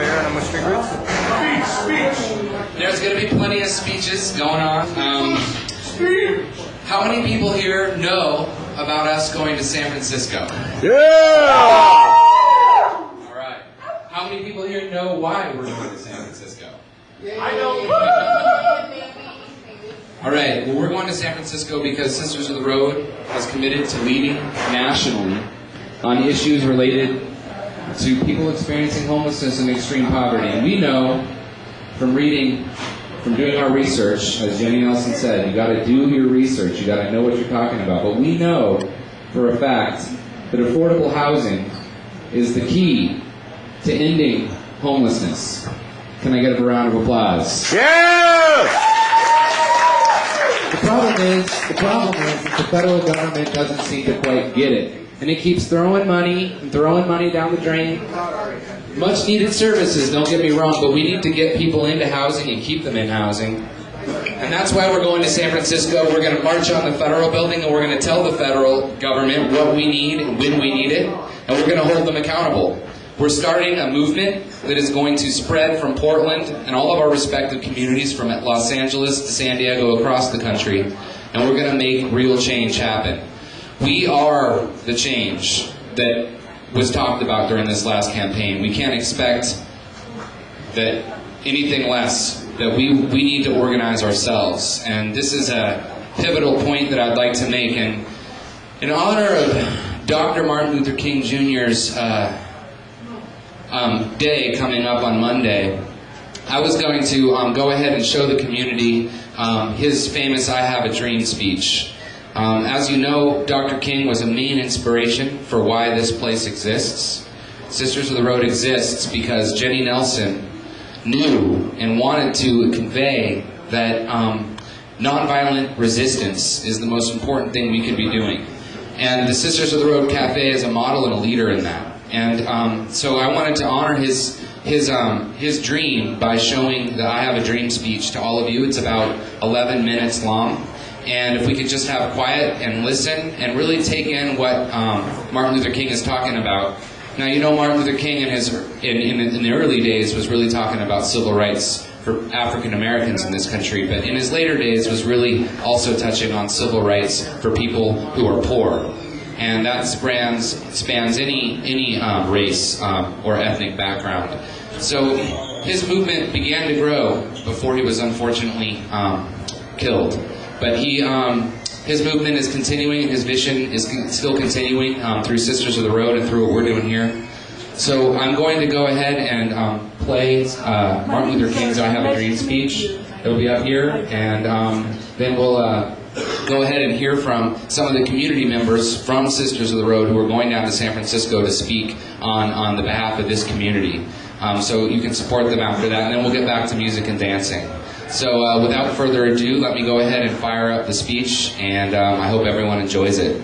fair and I'm going to speak with. There's going to be plenty of speeches going on. How many people here know about us going to San Francisco? Yeah! All right. How many people here know why we're going to San Francisco? I know. All right. Well, we're going to San Francisco because Sisters of the Road has committed to leading nationally on issues related to people experiencing homelessness and extreme poverty. And we know from reading, from doing our research, as Jenny Nelson said, you got to do your research. You got to know what you're talking about. But we know for a fact that affordable housing is the key to ending homelessness. Can I get a round of applause? Yeah! The problem is that the federal government doesn't seem to quite get it. And it keeps throwing money down the drain. Much needed services, don't get me wrong, but we need to get people into housing and keep them in housing. And that's why we're going to San Francisco. We're going to march on the federal building and we're going to tell the federal government what we need and when we need it. And we're going to hold them accountable. We're starting a movement that is going to spread from Portland and all of our respective communities from Los Angeles to San Diego across the country. And we're going to make real change happen. We are the change that was talked about during this last campaign. We can't expect that anything less, that we need to organize ourselves. And this is a pivotal point that I'd like to make. And in honor of Dr. Martin Luther King Jr.'s day coming up on Monday, I was going to go ahead and show the community his famous I Have a Dream speech. As you know, Dr. King was a main inspiration for why this place exists. Sisters of the Road exists because Jenny Nelson knew and wanted to convey that nonviolent resistance is the most important thing we could be doing. And the Sisters of the Road Cafe is a model and a leader in that. And so I wanted to honor his dream by showing the I Have a Dream speech to all of you. It's about 11 minutes long. And if we could just have quiet and listen and really take in what Martin Luther King is talking about. Now, you know, Martin Luther King in the early days was really talking about civil rights for African Americans in this country, but in his later days was really also touching on civil rights for people who are poor. And that spans any race or ethnic background. So his movement began to grow before he was unfortunately killed. But his movement is continuing, his vision is still continuing through Sisters of the Road and through what we're doing here. So I'm going to go ahead and play Martin Luther King's I Have a Dream speech. It'll be up here, and then we'll go ahead and hear from some of the community members from Sisters of the Road who are going down to San Francisco to speak on the behalf of this community. So you can support them after that, and then we'll get back to music and dancing. So without further ado, let me go ahead and fire up the speech, and I hope everyone enjoys it.